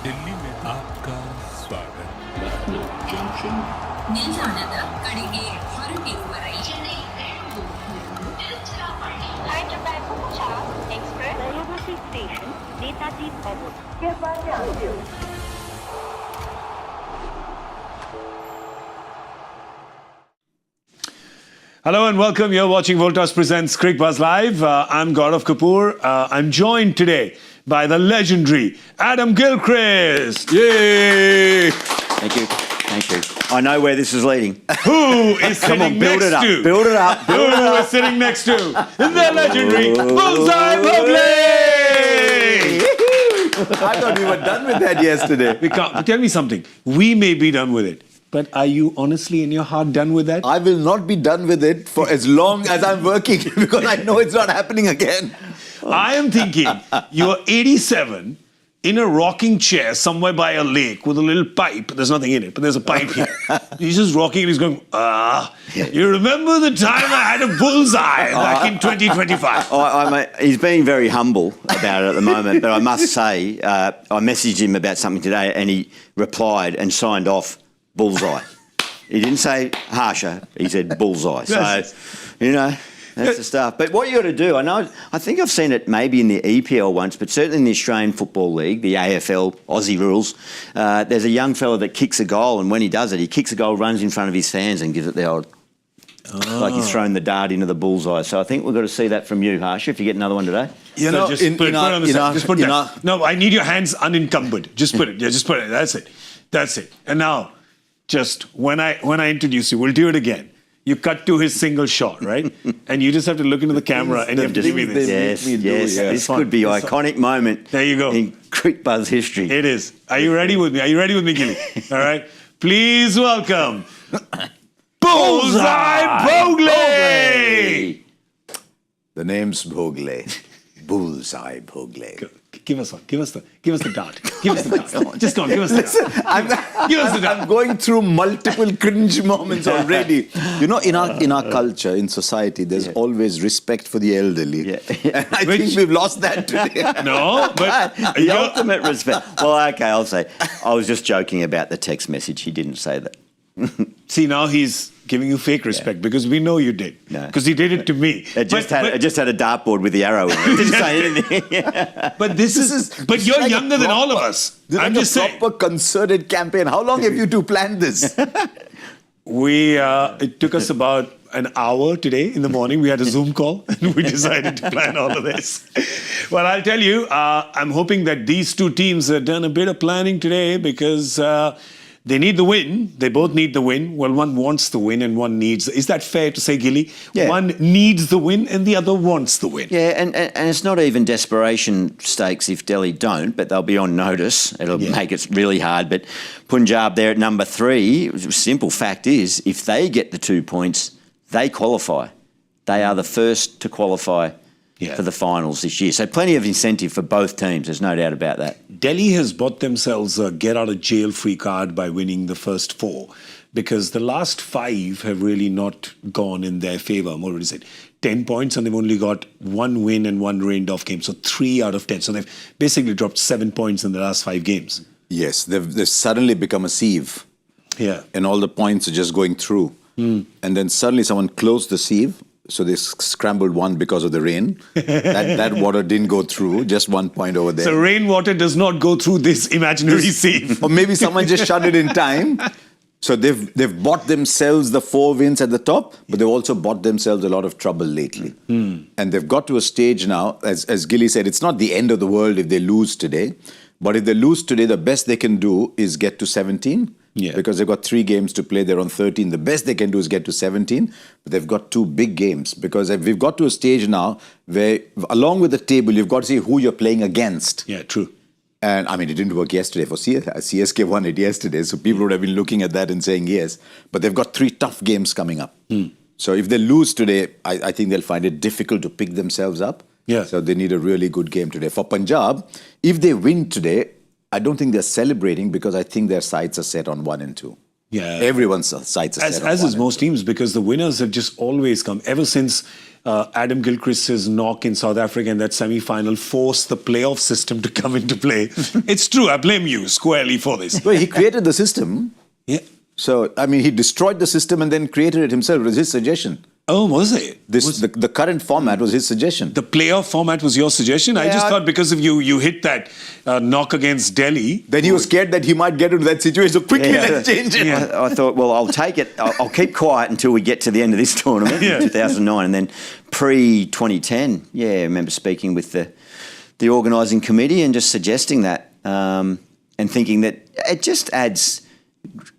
दिल्ली में आपका स्वागत. Lucknow Junction. ನಿಲ್ದಾಣದ ಕಡೆಗೆ ಹೊರಟಿರುವ ರೈಲನೆ Hyderabad Express, University Station, Netaji Bhogle. Hello and welcome. You're watching Voltas presents Cricbuzz Live. I'm Gaurav Kapur. I'm joined today by the legendary Adam Gilchrist. Yay! Thank you. Thank you. I know where this is leading. Who is Come sitting on, build next it up. to? Build it up. Build it Who up. is sitting next to the legendary Bhogle? I thought we were done with that yesterday. We can't. Tell me something. We may be done with it, but are you honestly in your heart done with that? I will not be done with it for as long as I'm working because I know it's not happening again. I am thinking you're 87 in a rocking chair somewhere by a lake with a little pipe. There's nothing in it, but there's a pipe here. He's just rocking and he's going, you remember the time I had a bullseye back in 2025? He's being very humble about it at the moment, but I must say, I messaged him about something today and he replied and signed off bullseye. He didn't say Harsha, he said bullseye. So, you know, that's the stuff. But what you got to do, I think I've seen it maybe in the EPL once, but certainly in the Australian Football League, the AFL, Aussie rules, there's a young fella that kicks a goal, and when he does it, he kicks a goal, runs in front of his fans and gives it the old, like he's thrown the dart into the bullseye. So I think we've got to see that from you, Harsha, if you get another one today. You know, just put it on the side. Just put that. No, I need your hands unencumbered. Just put it. Yeah, just put it. That's it. That's it. And now, just when I introduce you, we'll do it again. You cut to his single shot, right? And you just have to look into the camera and you have to give me this. Yes. This could be an iconic moment. There you go. In Cricbuzz history. It is. Are you ready with me? Are you ready with me, Gilly? All right. Please welcome Bullseye Bhogle. The name's Bhogle. Bullseye Bhogle. Give us one. Give us the dart. Give us the dart. Just go on. Give us the dart. Give us the dart. I'm going through multiple cringe moments already. You know, in our culture, in society, there's always respect for the elderly. Yeah. And I think we've lost that today. No, but The ultimate respect. Well, okay, I'll say. I was just joking about the text message. He didn't say that. see, now he's giving you fake respect because we know you did. Because he did it to me. It just had a dartboard with the arrow in it. It didn't say anything. But but you're like younger than all of us. This I'm is just a saying. proper concerted campaign. How long have you two planned this? It took us about an hour today in the morning. We had a Zoom call and we decided to plan all of this. Well, I'll tell you, I'm hoping that these two teams have done a bit of planning today because they need the win. They both need the win. Well, one wants the win and one needs. Is that fair to say, Gilly? Yeah. One needs the win and the other wants the win. Yeah, and it's not even desperation stakes if Delhi don't, but they'll be on notice. It'll make it really hard. But Punjab, they're at number 3. Simple fact is, if they get the 2 points, they qualify. They are the first to qualify for the finals this year. So plenty of incentive for both teams. There's no doubt about that. Delhi has bought themselves a get-out-of-jail-free card by winning the first 4 because the last 5 have really not gone in their favour. I'm already said 10 points and they've only got 1 win and 1 rained-off game. So 3 out of 10. So they've basically dropped 7 points in the last 5 games. Yes, they've suddenly become a sieve. Yeah. And all the points are just going through. And then suddenly someone closed the sieve. So they scrambled one because of the rain. That water didn't go through, just 1 point over there. So rainwater does not go through this imaginary sieve. Or maybe someone just shut it in time. So they've bought themselves the 4 wins at the top, but they've also bought themselves a lot of trouble lately. And they've got to a stage now, as Gilly said, it's not the end of the world if they lose today. But if they lose today, the best they can do is get to 17. Because they've got 3 games to play. They're on 13. The best they can do is get to 17. But they've got 2 big games. Because we've got to a stage now where, along with the table, you've got to see who you're playing against. Yeah, true. And, I mean, it didn't work yesterday for CSK won it yesterday. So people would have been looking at that and saying yes. But they've got 3 tough games coming up. So if they lose today, I think they'll find it difficult to pick themselves up. So they need a really good game today. For Punjab, if they win today, I don't think they're celebrating because I think their sights are set on 1 and 2. Yeah. Everyone's sights are set on 1 as is and most teams, because the winners have just always come ever since Adam Gilchrist's knock in South Africa in that semi-final forced the playoff system to come into play. It's true. I blame you squarely for this. Well, he created the system. Yeah. So, I mean, he destroyed the system and then created it himself. It was his suggestion. Oh, was it? The current format was his suggestion. The playoff format was your suggestion? I just thought because of you hit that knock against Delhi. Then he was scared that he might get into that situation. So quickly, let's change it. I thought, well, I'll take it. I'll keep quiet until we get to the end of this tournament in 2009. And then pre-2010, I remember speaking with the organising committee and just suggesting that and thinking that it just adds...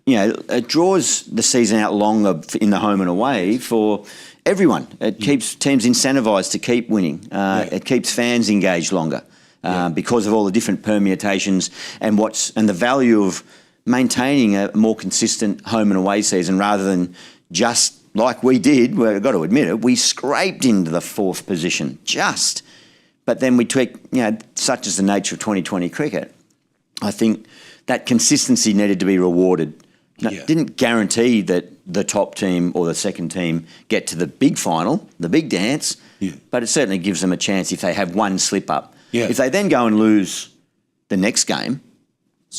it draws the season out longer in the home and away for everyone. It keeps teams incentivised to keep winning. It keeps fans engaged longer because of all the different permutations and the value of maintaining a more consistent home and away season rather than just like we did. Well, I've got to admit it, we scraped into the fourth position just. But then we took, such as the nature of 2020 cricket, I think that consistency needed to be rewarded. Didn't guarantee that the top team or the second team get to the big final, the big dance, but it certainly gives them a chance if they have one slip up. If they then go and lose the next game,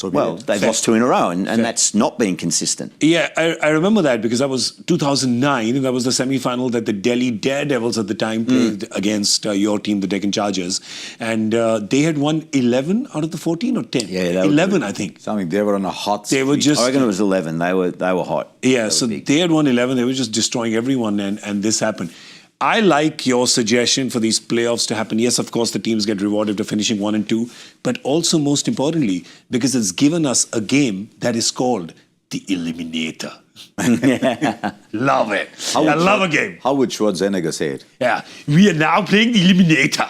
they've lost two in a row, and that's not being consistent. Yeah, I remember that because that was 2009, and that was the semi-final that the Delhi Daredevils at the time played against your team, the Deccan Chargers, and they had won 11 out of the 14 or 10? Yeah, 11, I think. Something, they were on a hot streak. They were just... I reckon it was 11. They were hot. Yeah, so they had won 11. They were just destroying everyone, and this happened. I like your suggestion for these playoffs to happen. Yes, of course, the teams get rewarded for finishing 1 and 2, but also most importantly, because it's given us a game that is called the Eliminator. Love it. I love a game. How would Schwarzenegger say it? Yeah, we are now playing the Eliminator.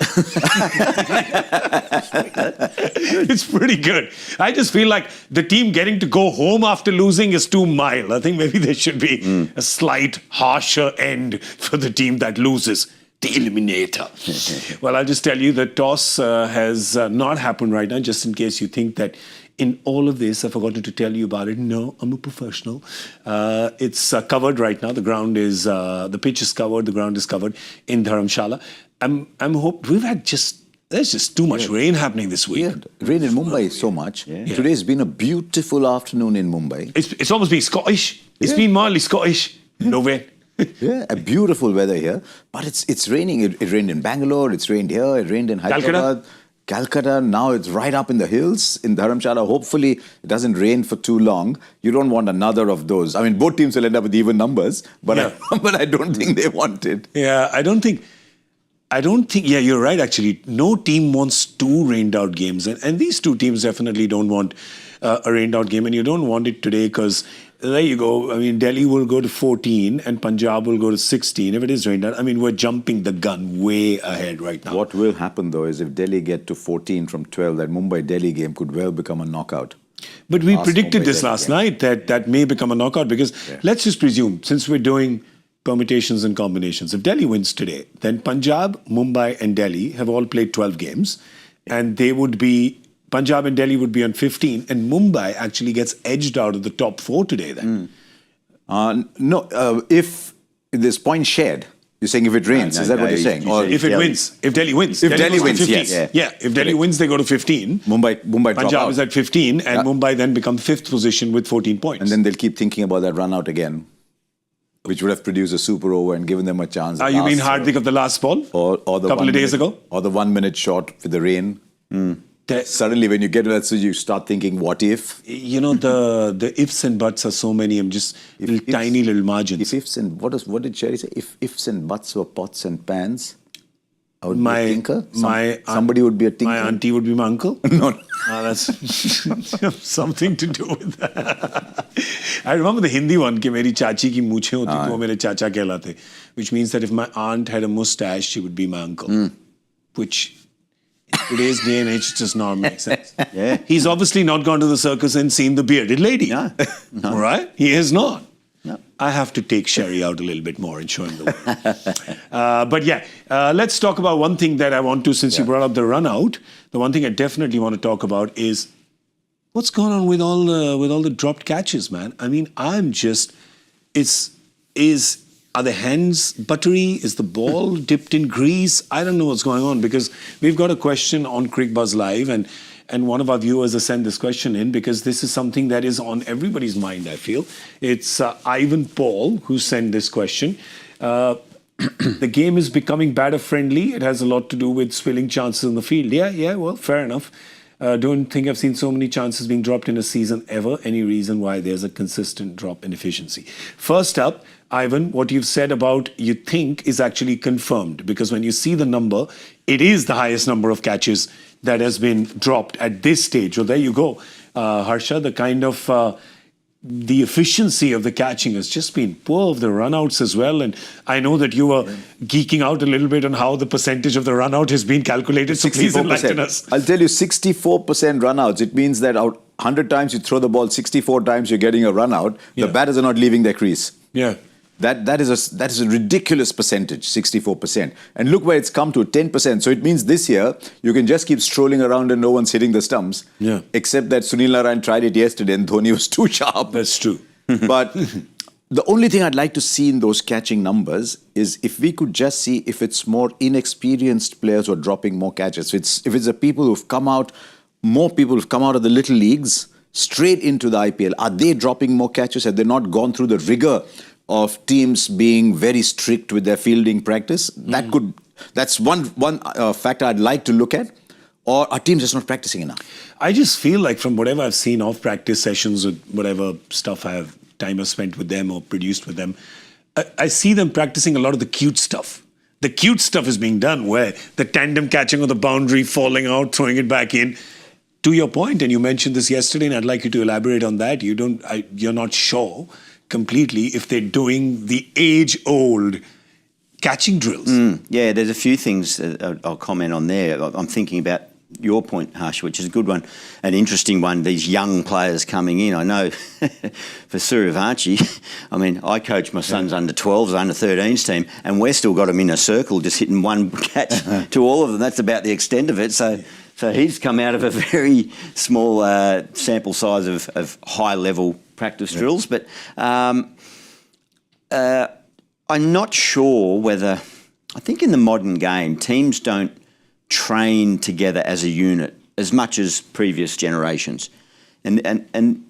It's pretty good. I just feel like the team getting to go home after losing is too mild. I think maybe there should be a slight harsher end for the team that loses. The Eliminator. Well, I'll just tell you the toss has not happened right now, just in case you think that in all of this, I forgot to tell you about it. No, I'm a professional. It's covered right now. The ground is, the pitch is covered. The ground is covered in Dharamshala. We've had there's just too much rain happening this week. Yeah, rain in Mumbai so much. Yeah. Today's been a beautiful afternoon in Mumbai. It's almost been Scottish. It's been mildly Scottish. No rain. Yeah, a beautiful weather here. But it's raining. It rained in Bangalore. It's rained here. It rained in Hyderabad. Calcutta, now it's right up in the hills in Dharamshala. Hopefully it doesn't rain for too long. You don't want another of those. I mean, both teams will end up with even numbers, but I don't think they want it. Yeah, I don't think, you're right actually. No team wants two rained out games. And these two teams definitely don't want a rained out game. And you don't want it today because there you go. I mean, Delhi will go to 14 and Punjab will go to 16 if it is rained out. I mean, we're jumping the gun way ahead right now. What will happen though is if Delhi get to 14 from 12, that Mumbai-Delhi game could well become a knockout. But we predicted this last night that may become a knockout because let's just presume, since we're doing permutations and combinations, if Delhi wins today, then Punjab, Mumbai and Delhi have all played 12 games and they would be, Punjab and Delhi would be on 15 and Mumbai actually gets edged out of the top 4 today then. If there's points shared, you're saying if it rains, is that what you're saying? Or if it wins, if Delhi wins. If Delhi wins, yes. Yeah, if Delhi wins, they go to 15. Mumbai Punjab is at 15 and Mumbai then become 5th position with 14 points. And then they'll keep thinking about that run out again, which would have produced a super over and given them a chance. You mean Hardik of the last ball? Or the couple of days ago? Or the 1 minute shot with the rain. Suddenly, when you get to that stage, you start thinking, what if? You know, the ifs and buts are so many. I'm just tiny little margins. If ifs and, what did Sherry say? If ifs and buts were pots and pans, I would be my a tinker? Somebody would be a tinker? My auntie would be my uncle? No. That's something to do with that. I remember the Hindi one, कि मेरी चाची की मूछें होती तो वो मेरे चाचा कहलाते. Which means that if my aunt had a mustache, she would be my uncle. Which... in today's day and age does not make sense. He's obviously not gone to the circus and seen the bearded lady. No. Right? He has not. No. I have to take Sherry out a little bit more and show him the way. But let's talk about one thing that I want to, since you brought up the run out, the one thing I definitely want to talk about is what's going on with all the dropped catches, man. I mean, I'm just, Are the hands buttery? Is the ball dipped in grease? I don't know what's going on, because we've got a question on Cricbuzz Live, and one of our viewers has sent this question in because this is something that is on everybody's mind, I feel. It's Ivan Paul who sent this question. The game is becoming batter friendly. It has a lot to do with spilling chances in the field. Yeah, well, fair enough. Don't think I've seen so many chances being dropped in a season ever. Any reason why there's a consistent drop in efficiency? First up, Ivan, what you've said about you think is actually confirmed, because when you see the number, it is the highest number of catches that has been dropped at this stage. Well, there you go, Harsha. The kind of the efficiency of the catching has just been poor, of the runouts as well. And I know that you were geeking out a little bit on how the percentage of the runout has been calculated. So please enlighten us. I'll tell you, 64% runouts. It means that out 100 times you throw the ball, 64 times you're getting a runout. The batters are not leaving their crease. Yeah. That is a ridiculous percentage, 64%. And look where it's come to, 10%. So it means this year, you can just keep strolling around and no one's hitting the stumps. Yeah. Except that Sunil Narayan tried it yesterday and Dhoni was too sharp. That's true. But the only thing I'd like to see in those catching numbers is if we could just see if it's more inexperienced players who are dropping more catches. If it's the people who've come out, more people who've come out of the little leagues straight into the IPL, are they dropping more catches? Have they not gone through the rigor of teams being very strict with their fielding practice? That's one factor I'd like to look at. Or are teams just not practicing enough? I just feel like from whatever I've seen off practice sessions with whatever stuff time I've spent with them or produced with them, I see them practicing a lot of the cute stuff. The cute stuff is being done where the tandem catching on the boundary, falling out, throwing it back in. To your point, and you mentioned this yesterday, and I'd like you to elaborate on that. You're not sure completely if they're doing the age-old catching drills. Yeah, there's a few things that I'll comment on there. I'm thinking about your point, Harsha, which is a good one, an interesting one, these young players coming in. I know for Suryavanshi, I mean, I coach my son's under-12s, under-13s team, and we're still got him in a circle just hitting one catch to all of them. That's about the extent of it. So he's come out of a very small sample size of high-level practice drills, but I'm not sure whether, I think in the modern game, teams don't train together as a unit as much as previous generations. And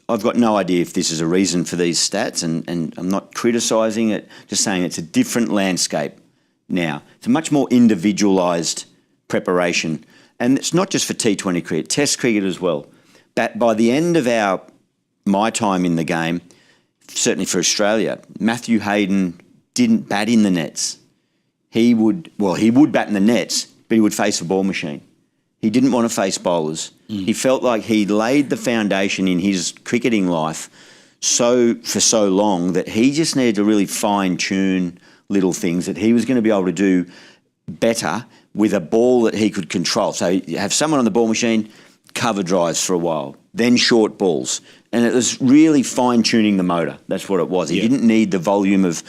I've got no idea if this is a reason for these stats, and I'm not criticising it, just saying it's a different landscape now. It's a much more individualised preparation. And it's not just for T20 cricket, Test cricket as well. But by the end of my time in the game, certainly for Australia, Matthew Hayden didn't bat in the nets. He would bat in the nets, but he would face a ball machine. He didn't want to face bowlers. He felt like he laid the foundation in his cricketing life for so long that he just needed to really fine-tune little things that he was going to be able to do better with a ball that he could control. So you have someone on the ball machine, cover drives for a while, then short balls. And it was really fine-tuning the motor. That's what it was. He didn't need the volume of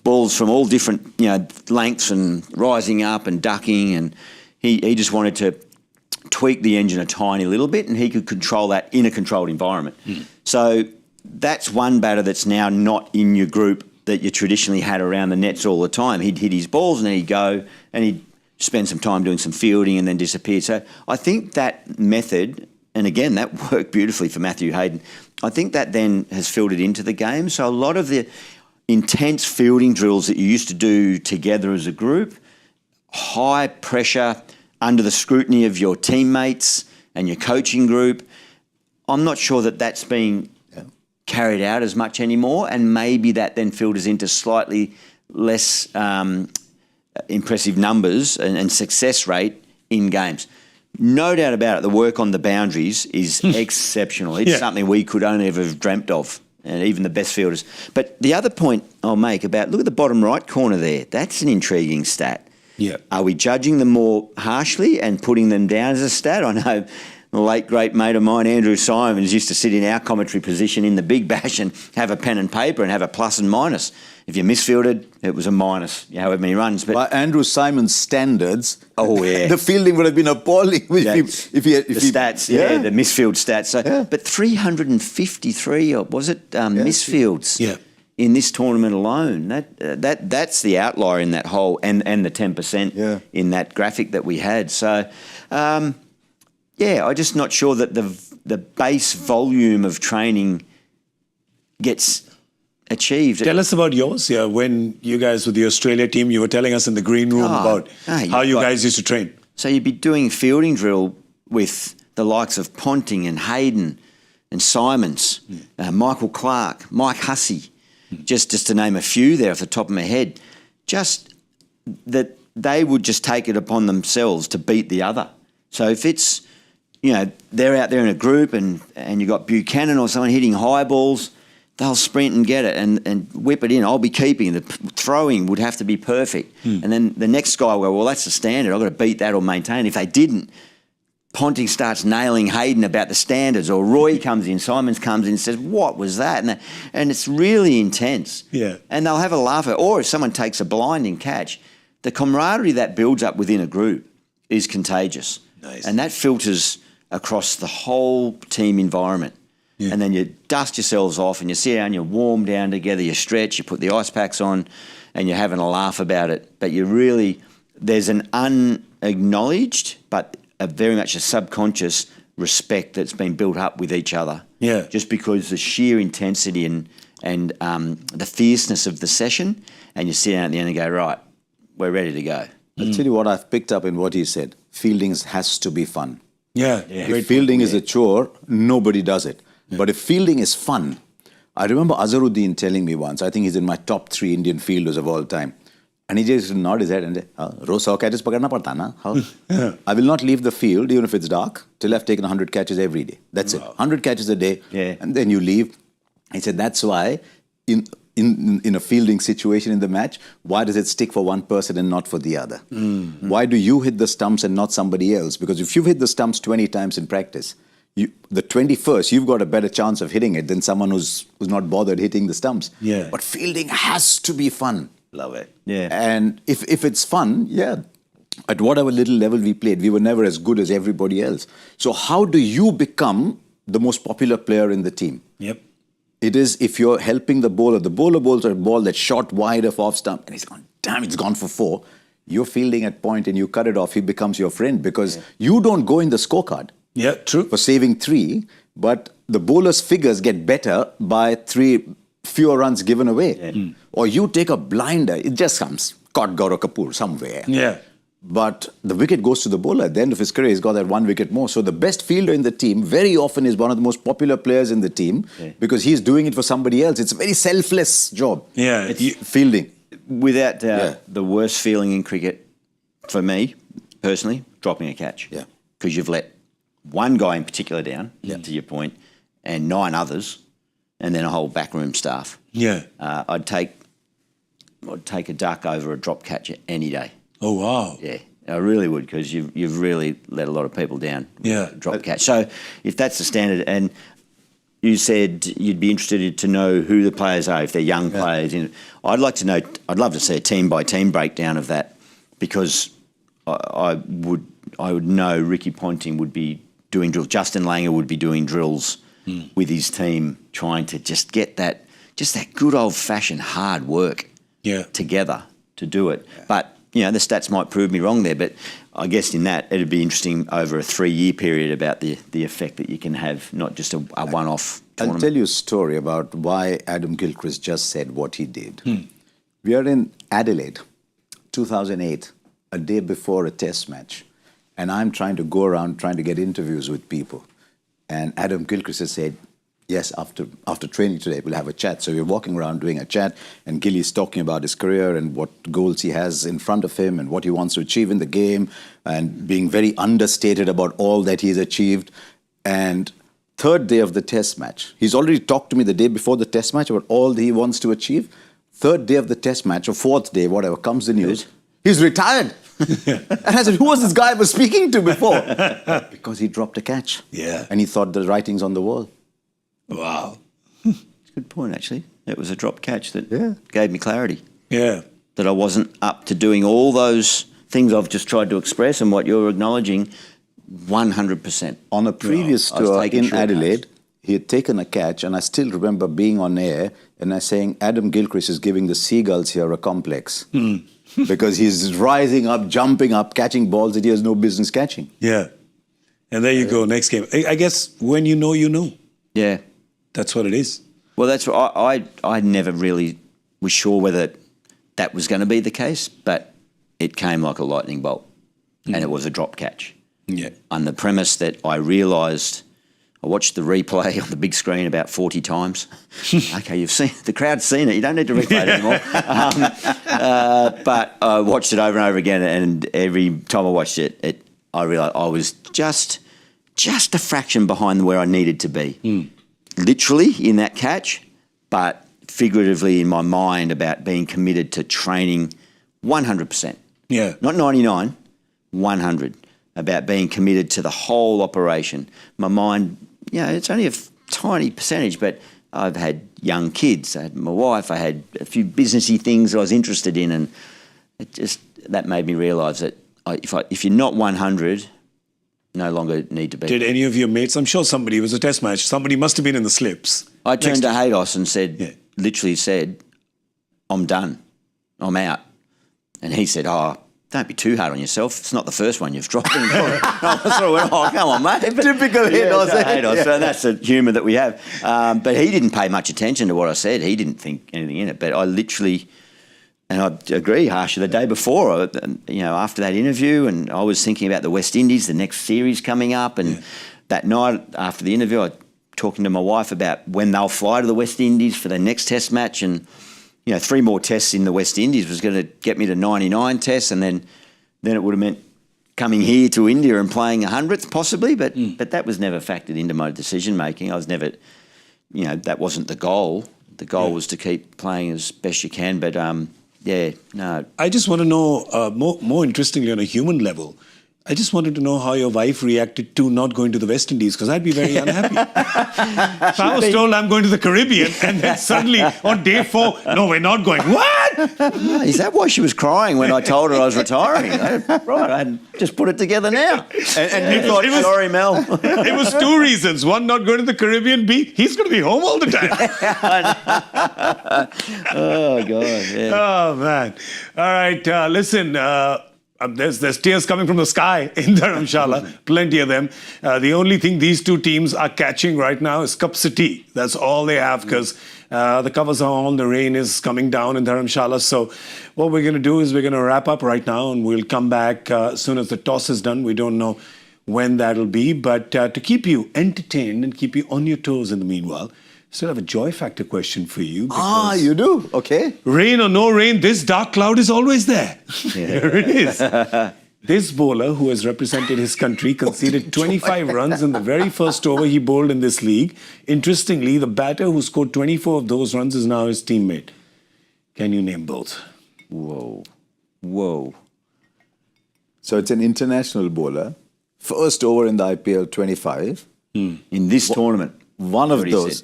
balls from all different lengths and rising up and ducking. And he just wanted to tweak the engine a tiny little bit, and he could control that in a controlled environment. So that's one batter that's now not in your group that you traditionally had around the nets all the time. He'd hit his balls and then he'd go and he'd spend some time doing some fielding and then disappear. So I think that method, and again, that worked beautifully for Matthew Hayden, I think that then has filtered into the game. So a lot of the intense fielding drills that you used to do together as a group, high pressure, under the scrutiny of your teammates and your coaching group, I'm not sure that that's being carried out as much anymore, and maybe that then filters into slightly less impressive numbers and success rate in games. No doubt about it, the work on the boundaries is exceptional. It's something we could only ever have dreamt of, and even the best fielders. But the other point I'll make about, look at the bottom right corner there. That's an intriguing stat. Yeah. Are we judging them more harshly and putting them down as a stat? I know the late, great mate of mine, Andrew Simons, used to sit in our commentary position in the Big Bash and have a pen and paper and have a plus and minus. If you misfielded, it was a minus, however many runs. But by Andrew Simons' standards, the fielding would have been appalling if he had... The misfield stats. So, but 353, or was it, misfields? Yeah. in this tournament alone. That's the outlier in that whole, and the 10% in that graphic that we had. So, I'm just not sure that the base volume of training gets achieved. Tell us about yours. Yeah, when you guys with the Australia team, you were telling us in the green room about how you guys used to train. So you'd be doing fielding drill with the likes of Ponting and Hayden and Simons, Michael Clark, Mike Hussey, just to name a few there off the top of my head. Just that they would just take it upon themselves to beat the other. So if it's, they're out there in a group and you got Buchanan or someone hitting high balls, they'll sprint and get it and whip it in. I'll be keeping. The throwing would have to be perfect. And then the next guy will go, well, that's the standard. I've got to beat that or maintain. If they didn't, Ponting starts nailing Hayden about the standards, or Roy comes in, Simons comes in and says, what was that? And it's really intense. Yeah. And they'll have a laugh at, or if someone takes a blinding catch, the camaraderie that builds up within a group is contagious. Nice. And that filters across the whole team environment. Yeah. And then you dust yourselves off and you sit down, you warm down together, you stretch, you put the ice packs on and you're having a laugh about it. But there's an unacknowledged but very much a subconscious respect that's been built up with each other. Yeah. Just because the sheer intensity and the fierceness of the session, and you sit down at the end and go, right, we're ready to go. I'll tell you what I've picked up in what he said. Fielding has to be fun. Yeah. If fielding is a chore, nobody does it. Yeah. But if fielding is fun, I remember Azharuddin telling me once, I think he's in my top 3 Indian fielders of all time. And he just nodded his head and said, "Roz 100 catches pakarna padta na? I will not leave the field, even if it's dark, till I've taken 100 catches every day. That's it. 100 catches a day, and then you leave." He said, that's why in a fielding situation in the match, why does it stick for one person and not for the other? Mm-hmm. Why do you hit the stumps and not somebody else? Because if you've hit the stumps 20 times in practice, the 21st, you've got a better chance of hitting it than someone who's not bothered hitting the stumps. Yeah. But fielding has to be fun. Love it. Yeah. And if it's fun, at whatever little level we played, we were never as good as everybody else. So how do you become the most popular player in the team? Yep. It is if you're helping the bowler bowls a ball that's shot wide of off stump, and he's gone, damn, it's gone for 4. You're fielding at point and you cut it off, he becomes your friend because you don't go in the scorecard. Yeah, true. For saving 3, but the bowler's figures get better by 3 fewer runs given away. Yeah. Or you take a blinder, it just comes, caught Gaurav Kapur somewhere. Yeah. But the wicket goes to the bowler. At the end of his career, he's got that 1 wicket more. So the best fielder in the team very often is one of the most popular players in the team because he's doing it for somebody else. It's a very selfless job. Yeah. It's fielding. Without the worst feeling in cricket, for me, personally, dropping a catch. Yeah. Because you've let one guy in particular down, to your point, and 9 others, and then a whole backroom staff. Yeah. I'd take a duck over a drop catch any day. Oh, wow. Yeah, I really would because you've really let a lot of people down with a drop catch. So if that's the standard, and you said you'd be interested to know who the players are, if they're young players. I'd like to know, I'd love to see a team-by-team breakdown of that because I would know Ricky Ponting would be doing drills. Justin Langer would be doing drills with his team, trying to just get that good old-fashioned hard work together to do it. Yeah. But the stats might prove me wrong there, but I guess in that it'd be interesting over a 3-year period about the effect that you can have, not just a one-off tournament. I'll tell you a story about why Adam Gilchrist just said what he did. We are in Adelaide, 2008, a day before a test match, and I'm trying to go around trying to get interviews with people. And Adam Gilchrist has said, yes, after training today, we'll have a chat. So we're walking around doing a chat, and Gilly's talking about his career and what goals he has in front of him and what he wants to achieve in the game and being very understated about all that he's achieved. And 3rd day of the test match, he's already talked to me the day before the test match about all that he wants to achieve. 3rd day of the test match, or 4th day, whatever, comes the news, he's retired. And I said, who was this guy I was speaking to before? Because he dropped a catch. Yeah. And he thought the writing's on the wall. Wow. It's a good point, actually. It was a drop catch that gave me clarity. Yeah. That I wasn't up to doing all those things I've just tried to express and what you're acknowledging 100%. On a previous tour in Adelaide, he had taken a catch, and I still remember being on air and I'm saying Adam Gilchrist is giving the seagulls here a complex. Because he's rising up, jumping up, catching balls that he has no business catching. Yeah. And there you go, next game. I guess when you know, you know. Yeah. That's what it is. Well, that's what I never really was sure whether that was going to be the case, but it came like a lightning bolt, and it was a drop catch. Yeah. On the premise that I realised, I watched the replay on the big screen about 40 times. Okay, you've seen the crowd's seen it. You don't need to replay it anymore. But I watched it over and over again, and every time I watched it, I realised I was just a fraction behind where I needed to be. Literally in that catch, but figuratively in my mind about being committed to training 100%. Yeah. Not 99, 100. About being committed to the whole operation. My mind, it's only a tiny percentage, but I've had young kids. I had my wife. I had a few businessy things that I was interested in, and that made me realise that if you're not 100, no longer need to be. Did any of your mates, I'm sure somebody, it was a test match, somebody must have been in the slips. I turned to Haydos and literally said, I'm done. I'm out. And he said, don't be too hard on yourself. It's not the first one you've dropped. I sort of went, come on, mate. Typical Haydos. So that's the humour that we have. But he didn't pay much attention to what I said. He didn't think anything in it. But I literally, and I agree, Harsha, the day before, after that interview, and I was thinking about the West Indies, the next series coming up, and that night after the interview, I was talking to my wife about when they'll fly to the West Indies for their next test match, and 3 more tests in the West Indies was going to get me to 99 tests, and then it would have meant coming here to India and playing 100th possibly, but that was never factored into my decision making. I was never, that wasn't the goal. The goal was to keep playing as best you can, but no. I just want to know, more interestingly on a human level, I just wanted to know how your wife reacted to not going to the West Indies, because I'd be very unhappy. If I was told I'm going to the Caribbean, and then suddenly on day 4, no, we're not going. What? Is that why she was crying when I told her I was retiring? Right, I just put it together now. And you thought, sorry, Mel. It was 2 reasons. One, not going to the Caribbean. B, he's going to be home all the time. Oh, God, yeah. Oh, man. All right, listen. There's tears coming from the sky in Dharamshala, plenty of them. The only thing these 2 teams are catching right now is cups of tea. That's all they have, because the covers are on, the rain is coming down in Dharamshala. So what we're going to do is we're going to wrap up right now, and we'll come back as soon as the toss is done. We don't know when that'll be, but to keep you entertained and keep you on your toes in the meanwhile, still have a joy factor question for you. You do? Okay. Rain or no rain, this dark cloud is always there. Here it is. This bowler, who has represented his country, conceded 25 runs in the very first over he bowled in this league. Interestingly, the batter who scored 24 of those runs is now his teammate. Can you name both? Whoa. So it's an international bowler. First over in the IPL 25. In this tournament. One of those,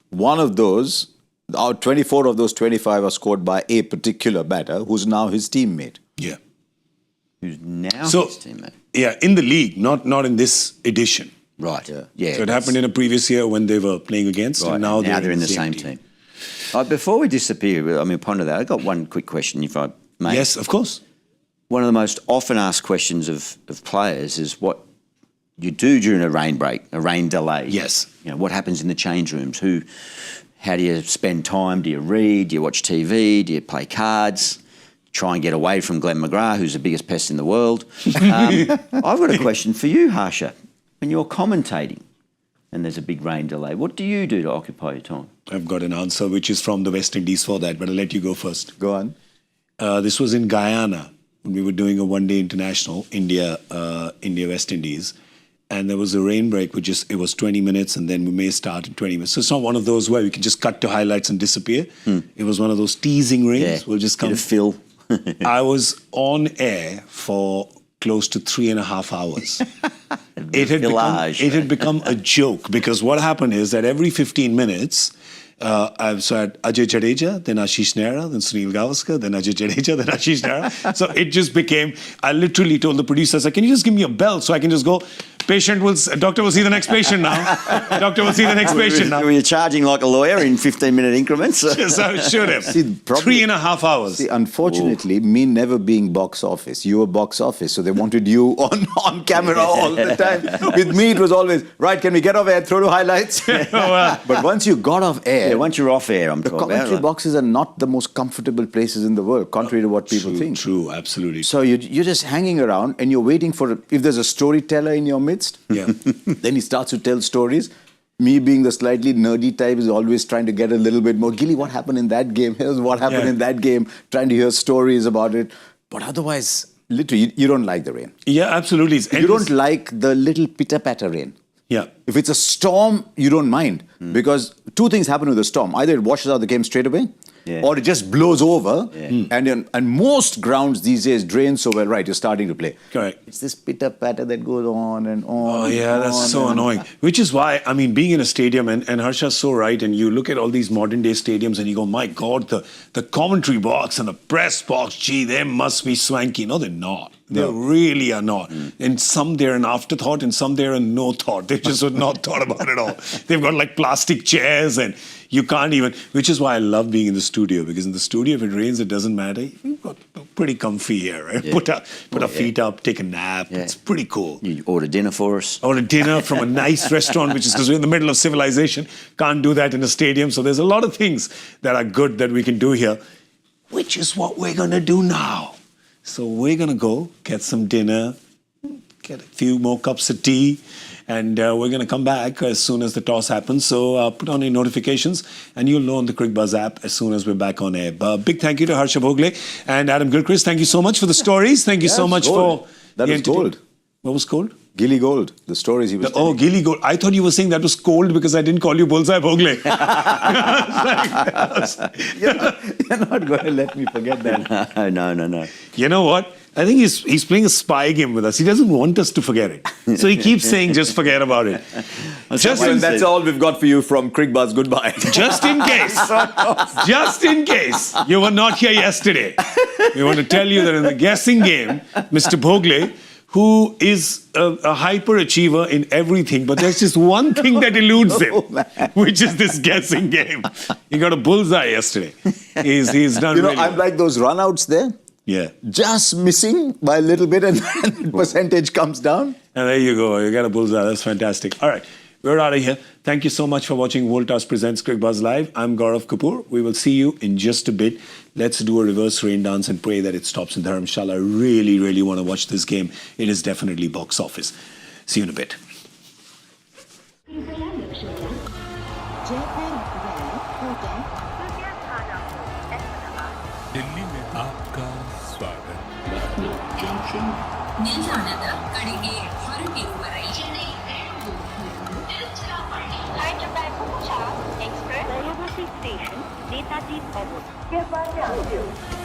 one of those, 24 of those 25 are scored by a particular batter who's now his teammate. Yeah. Who's now his teammate. Yeah, in the league, not in this edition. Right. Yeah. So it happened in a previous year when they were playing against, and now they're in the same team. Before we disappear, ponder that, I've got one quick question, if I may. Yes, of course. One of the most often asked questions of players is what you do during a rain break, a rain delay. Yes. What happens in the change rooms? How do you spend time? Do you read? Do you watch TV? Do you play cards? Try and get away from Glenn McGrath, who's the biggest pest in the world. I've got a question for you, Harsha. When you're commentating and there's a big rain delay, what do you do to occupy your time? I've got an answer which is from the West Indies for that, but I'll let you go first. Go on. This was in Guyana when we were doing a one-day international, India-West Indies. And there was a rain break, it was 20 minutes, and then we may start in 20 minutes. So it's not one of those where we can just cut to highlights and disappear. It was one of those teasing rains. Yeah, we'll just come. Get a fill. I was on air for close to 3.5 hours. It had become a joke, because what happened is that every 15 minutes, I had Ajay Jadeja, then Ashish Nehra, then Sunil Gavaskar, then Ajay Jadeja, then Ashish Nehra. So it just became, I literally told the producer, I said, can you just give me a bell so I can just go, Doctor will see the next patient now. Doctor will see the next patient now. Were you charging like a lawyer in 15-minute increments? Yes, I should have. See, probably- 3.5 hours. See, unfortunately, me never being box office, you were box office, so they wanted you on camera all the time. With me, it was always, right, can we get off air, throw to highlights? But once you got off air, Yeah, once you're off air, I'm the talking about. commentary like- boxes are not the most comfortable places in the world, contrary to what people think. True, absolutely. So you're just hanging around and you're waiting for, if there's a storyteller in your midst, Yeah. then he starts to tell stories. Me being the slightly nerdy type is always trying to get a little bit more. Gilly, what happened in that game? Here's what happened Yeah. in that game. Trying to hear stories about it. But otherwise, literally, you don't like the rain. Yeah, absolutely. It's You don't like the little pitter-patter rain. Yeah. If it's a storm, you don't mind. Because two things happen with a storm. Either it washes out the game straight away, Yeah. or it just blows over. And most grounds these days drain so well, right, you're starting to play. Correct. It's this pitter-patter that goes on and on. Oh, yeah, and that's on so and annoying. Which is why, I mean, being in a stadium, and Harsha's so right, and you look at all these modern day stadiums and you go, my God, the commentary box and the press box, gee, they must be swanky. No, they're not. They really are not. And some they're an afterthought, and some they're a no thought. They just were not thought about at all. They've got like plastic chairs, and you can't even, which is why I love being in the studio, because in the studio, if it rains, it doesn't matter. You've got pretty comfy here, right? Yeah. Put our feet up, take a nap. Yeah. It's pretty cool. You order dinner for us. Or a dinner from a nice restaurant, which is because we're in the middle of civilization. Can't do that in a stadium. So there's a lot of things that are good that we can do here, which is what we're going to do now. So we're going to go get some dinner, get a few more cups of tea, and we're going to come back as soon as the toss happens. So put on your notifications, and you'll know on the Cricbuzz app as soon as we're back on air. But big thank you to Harsha Bhogle and Adam Gilchrist. Thank you so much for the stories. Thank you so Yes, much gold. for That the was entertainment. gold. What was gold? Gilly Gold, the stories he was Oh, telling. Gilly Gold. I thought you were saying that was cold because I didn't call you Bullseye Bhogle. You're not going to let me forget that. No. You know what? I think he's playing a spy game with us. He doesn't want us to forget it. So he keeps saying, just forget about it. Just Well, in, that's all we've got for you from Cricbuzz. Goodbye. just in case you were not here yesterday, we want to tell you that in the guessing game, Mr. Bhogle, who is a hyperachiever in everything, but there's just one thing that eludes him, which is this guessing game. He got a bullseye yesterday. He's done You know, really I'm well. like those runouts there. Yeah. Just missing by a little bit, and then the percentage comes down. And there you go. You got a bullseye. That's fantastic. All right. We're out of here. Thank you so much for watching Voltas Presents Cricbuzz Live. I'm Gaurav Kapur. We will see you in just a bit. Let's do a reverse rain dance and pray that it stops in Dharamshala. I really, really want to watch this game. It is definitely box office. See you in a bit. Delhi में आपका स्वागत ನಿಲ್ದಾಣದ ಕಡೆಗೆ ಹೊರಟಿರುವರೆ Chennai Tiruchirappalli Hyderabad Bhujan Express, Railway Station, Netaji Bhogle.